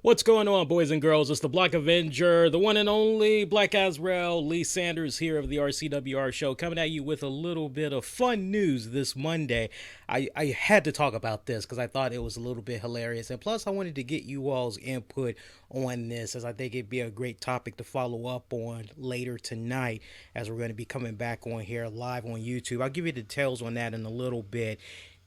What's going on, boys and girls? It's the Black Avenger, the one and only Black Azrael, Lee Sanders here of the RCWR show, coming at you with a little bit of fun news this Monday. I had to talk about this because I thought it was a little bit hilarious, and plus I wanted to get you all's input on this, as I think it'd be a great topic to follow up on later tonight, as we're going to be coming back on here live on YouTube. I'll give you details on that in a little bit.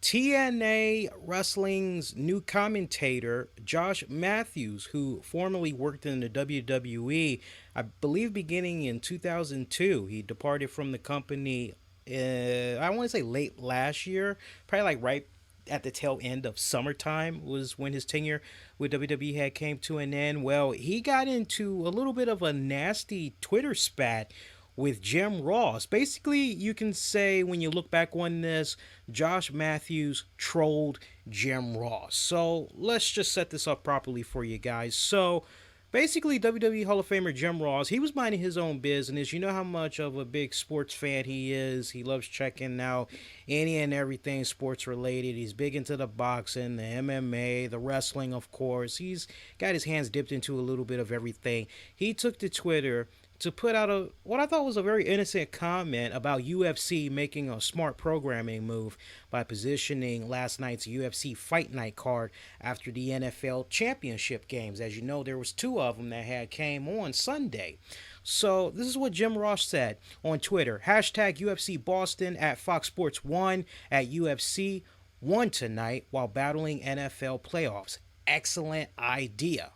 TNA Wrestling's new commentator, Josh Mathews, who formerly worked in the WWE, I believe beginning in 2002. He departed from the company, I want to say late last year, probably like right at the tail end of summertime was when his tenure with WWE had came to an end. Well, he got into a little bit of a nasty Twitter spat with Jim Ross. Basically, you can say when you look back on this, Josh Mathews trolled Jim Ross. So let's just set this up properly for you guys. So basically, WWE Hall of Famer Jim Ross, he was minding his own business. You know how much of a big sports fan he is. He loves checking out any and everything sports related. He's big into the boxing, the MMA, the wrestling, of course. He's got his hands dipped into a little bit of everything. He took to Twitter to put out what I thought was a very innocent comment about UFC making a smart programming move by positioning last night's UFC Fight Night card after the NFL Championship games. As you know, there was two of them that had came on Sunday. So this is what Jim Ross said on Twitter. Hashtag UFC Boston at Fox Sports 1 at UFC 1 tonight while battling NFL playoffs. Excellent idea.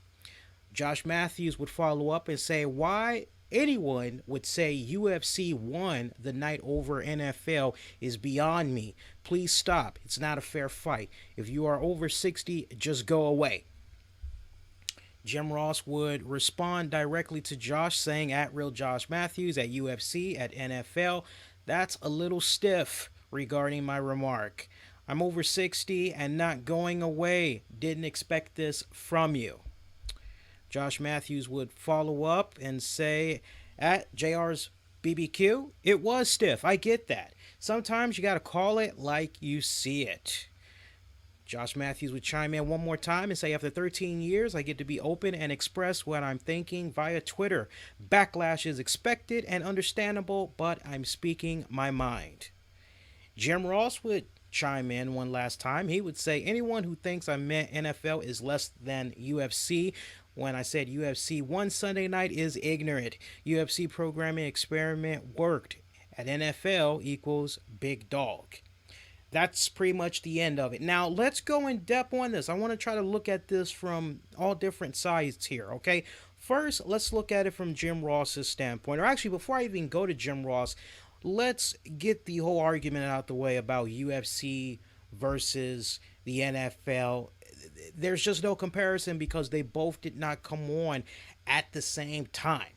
Josh Mathews would follow up and say, why anyone would say UFC won the night over NFL is beyond me. Please stop. It's not a fair fight. If you are over 60, just go away. Jim Ross would respond directly to Josh, saying at Real Josh Mathews, at UFC, at NFL, that's a little stiff regarding my remark. I'm over 60 and not going away. Didn't expect this from you. Josh Mathews would follow up and say, at JR's BBQ, it was stiff. I get that. Sometimes you got to call it like you see it. Josh Mathews would chime in one more time and say, after 13 years, I get to be open and express what I'm thinking via Twitter. Backlash is expected and understandable, but I'm speaking my mind. Jim Ross would chime in one last time. He would say, anyone who thinks I meant NFL is less than UFC when I said UFC one Sunday night is ignorant. UFC programming experiment worked. At NFL equals big dog. That's pretty much the end of it. Now, let's go in depth on this. I want to try to look at this from all different sides here, okay? First, let's look at it from Jim Ross's standpoint. Or actually, before I even go to Jim Ross, let's get the whole argument out the way about UFC versus the NFL. There's just no comparison because they both did not come on at the same time.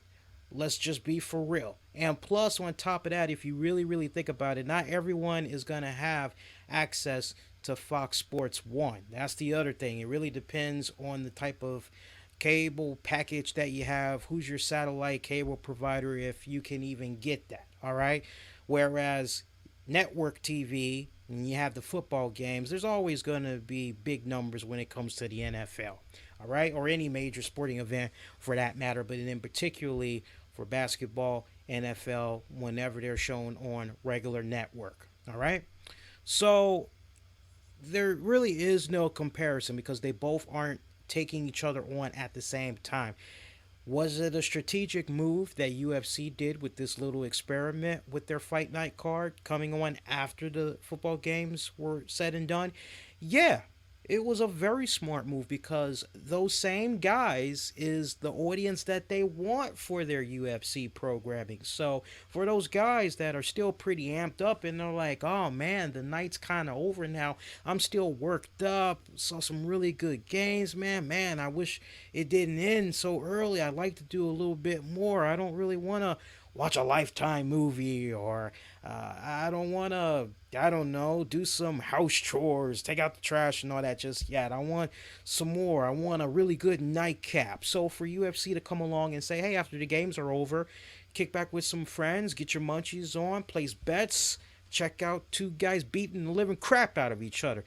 Let's just be for real. And plus, on top of that, if you really think about it, not everyone is going to have access to Fox Sports 1. That's the other thing. It really depends on the type of cable package that you have, who's your satellite cable provider, if you can even get that, all right? Whereas network TV, and you have the football games, there's always going to be big numbers when it comes to the NFL, all right? Or any major sporting event for that matter, but in particularly for basketball, NFL, whenever they're shown on regular network, all right? So there really is no comparison because they both aren't taking each other on at the same time. Was it a strategic move that UFC did with this little experiment with their Fight Night card coming on after the football games were said and done? Yeah, it was a very smart move because those same guys is the audience that they want for their UFC programming. So for those guys that are still pretty amped up and they're like, oh man, the night's kind of over now. I'm still worked up. Saw some really good games, man. Man, I wish it didn't end so early. I'd like to do a little bit more. I don't really want to watch a Lifetime movie, or I don't want to, I don't know, do some house chores, take out the trash and all that just yet. I want some more. I want a really good nightcap. So for UFC to come along and say, hey, after the games are over, kick back with some friends, get your munchies on, place bets, check out two guys beating the living crap out of each other.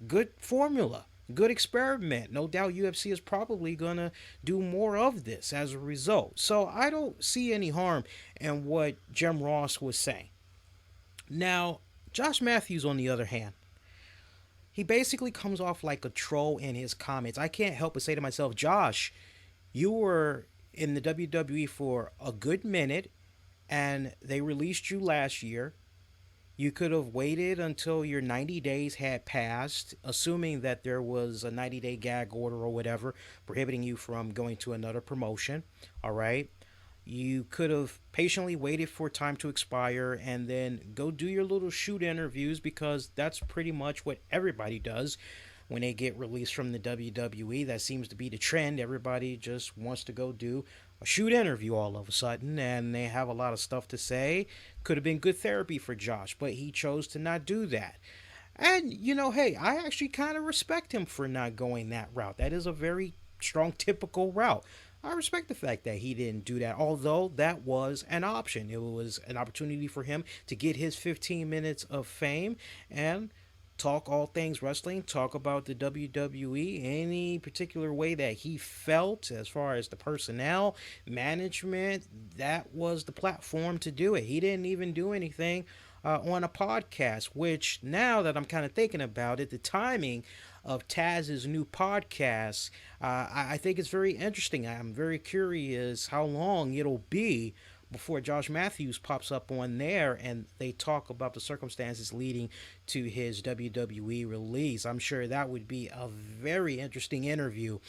Good formula. good experiment. No doubt UFC is probably going to do more of this as a result. So I don't see any harm in what Jim Ross was saying. Now, Josh Mathews, on the other hand, he basically comes off like a troll in his comments. I can't help but say to myself, Josh, you were in the WWE for a good minute and they released you last year. You could have waited until your 90 days had passed, assuming that there was a 90-day gag order or whatever prohibiting you from going to another promotion. All right. You could have patiently waited for time to expire and then go do your little shoot interviews, because that's pretty much what everybody does when they get released from the WWE. That seems to be the trend. Everybody just wants to go do a shoot interview all of a sudden, and they have a lot of stuff to say. Could have been good therapy for Josh, but he chose to not do that. And, hey, I actually kind of respect him for not going that route. That is a very strong, typical route. I respect the fact that he didn't do that, although that was an option. It was an opportunity for him to get his 15 minutes of fame and talk all things wrestling, talk about the WWE, any particular way that he felt as far as the personnel, management. That was the platform to do it. He didn't even do anything on a podcast, which, now that I'm kind of thinking about it, the timing of Taz's new podcast, I think it's very interesting. I'm very curious how long it'll be before Josh Mathews pops up on there and they talk about the circumstances leading to his WWE release. I'm sure that would be a very interesting interview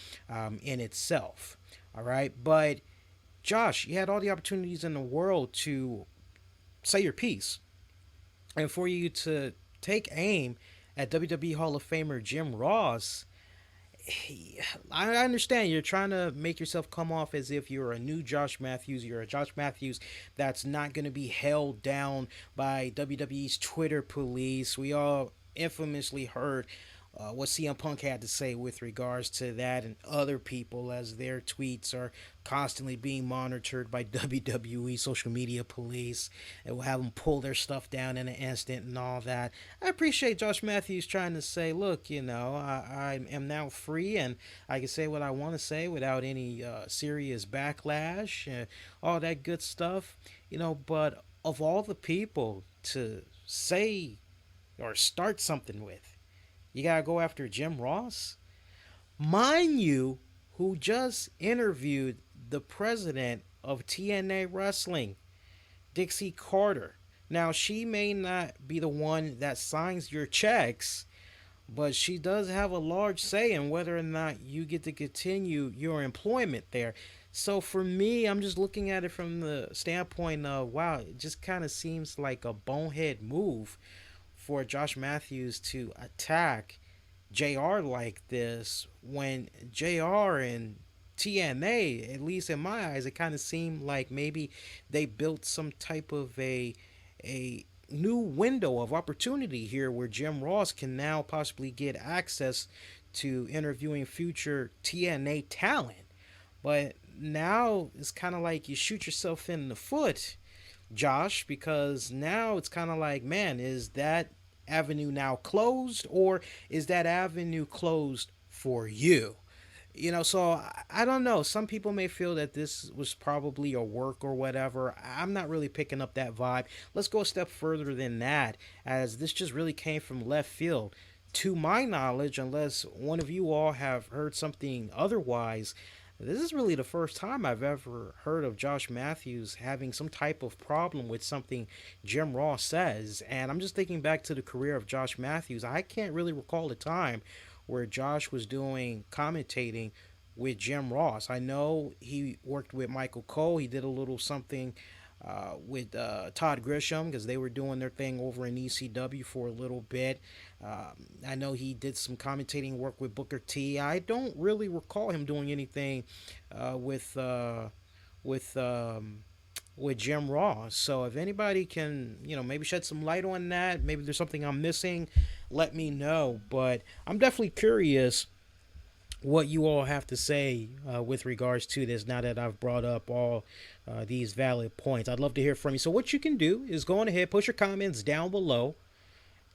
in itself. All right. But Josh, you had all the opportunities in the world to say your piece, and for you to take aim at WWE Hall of Famer Jim Ross. I understand you're trying to make yourself come off as if you're a new Josh Mathews. You're a Josh Mathews that's not going to be held down by WWE's Twitter police. We all infamously heard what CM Punk had to say with regards to that and other people, as their tweets are constantly being monitored by WWE social media police. It will have them pull their stuff down in an instant and all that. I appreciate Josh Mathews trying to say, look, I am now free and I can say what I want to say without any serious backlash, all that good stuff. But of all the people to say or start something with, you gotta go after Jim Ross? Mind you, who just interviewed the president of TNA Wrestling, Dixie Carter. Now, she may not be the one that signs your checks, but she does have a large say in whether or not you get to continue your employment there. So for me, I'm just looking at it from the standpoint of, wow, it just kind of seems like a bonehead move for Josh Mathews to attack JR like this, when JR and TNA, at least in my eyes, it kind of seemed like maybe they built some type of a new window of opportunity here where Jim Ross can now possibly get access to interviewing future TNA talent. But now it's kind of like you shoot yourself in the foot, Josh, because now it's kind of like, man, is that avenue now closed, or is that avenue closed for you? So I don't know. Some people may feel that this was probably a work or whatever. I'm not really picking up that vibe. Let's go a step further than that, as this just really came from left field. To my knowledge, unless one of you all have heard something otherwise, this is really the first time I've ever heard of Josh Mathews having some type of problem with something Jim Ross says. And I'm just thinking back to the career of Josh Mathews. I can't really recall a time where Josh was doing commentating with Jim Ross. I know he worked with Michael Cole. He did a little something with Todd Grisham, because they were doing their thing over in ECW for a little bit. I know he did some commentating work with Booker T. I don't really recall him doing anything with Jim Ross. So if anybody can, maybe shed some light on that, maybe there's something I'm missing, let me know. But I'm definitely curious what you all have to say with regards to this, now that I've brought up all these valid points. I'd love to hear from you. So what you can do is go on ahead, push your comments down below,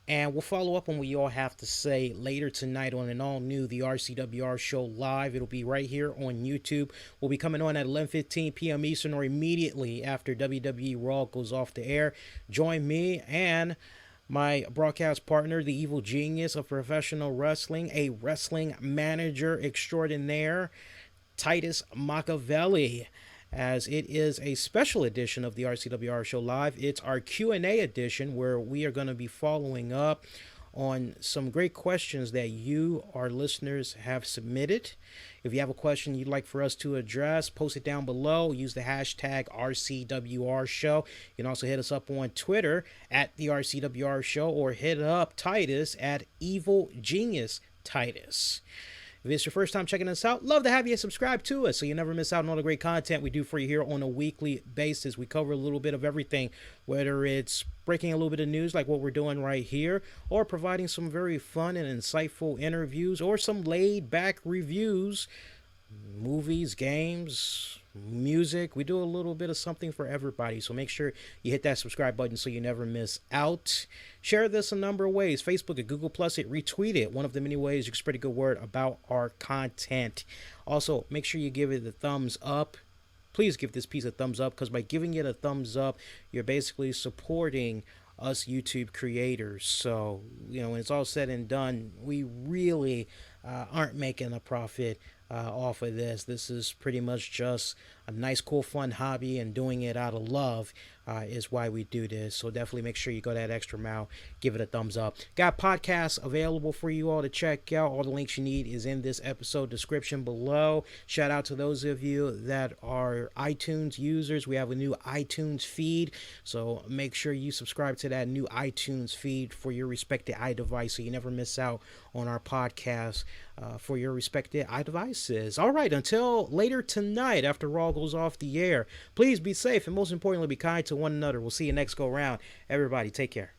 And we'll follow up on what you all have to say later tonight on an all-new The RCWR Show Live. It'll be right here on YouTube. We'll be coming on at 11:15 p.m. Eastern, or immediately after WWE Raw goes off the air. Join me and my broadcast partner, the evil genius of professional wrestling, a wrestling manager extraordinaire, Titus Machiavelli, as it is a special edition of the RCWR Show Live. It's our Q&A edition, where we are going to be following up on some great questions that you, our listeners, have submitted. If you have a question you'd like for us to address, post it down below. Use the hashtag RCWR Show. You can also hit us up on Twitter at the RCWR Show, or hit up Titus at Evil Genius Titus. If it's your first time checking us out, love to have you subscribe to us so you never miss out on all the great content we do for you here on a weekly basis. We cover a little bit of everything, whether it's breaking a little bit of news like what we're doing right here, or providing some very fun and insightful interviews, or some laid-back reviews, movies, games, music. We do a little bit of something for everybody, so make sure you hit that subscribe button so you never miss out. Share this a number of ways: Facebook it, Google Plus it, retweet it. One of the many ways you can spread a good word about our content. Also, make sure you give it a thumbs up. Please give this piece a thumbs up, because by giving it a thumbs up, you're basically supporting us YouTube creators. So, when it's all said and done, we really aren't making a profit off of this. This is pretty much just a nice, cool, fun hobby, and doing it out of love is why we do this. So definitely make sure you go that extra mile, give it a thumbs up. Got podcasts available for you all to check out. All the links you need is in this episode description below. Shout out to those of you that are iTunes users. We have a new iTunes feed, so make sure you subscribe to that new iTunes feed for your respective iDevice so you never miss out on our podcast for your respective iDevices. All right, until later tonight after Raw goes off the air, please be safe, and most importantly, be kind to one another. We'll see you next go round. Everybody, take care.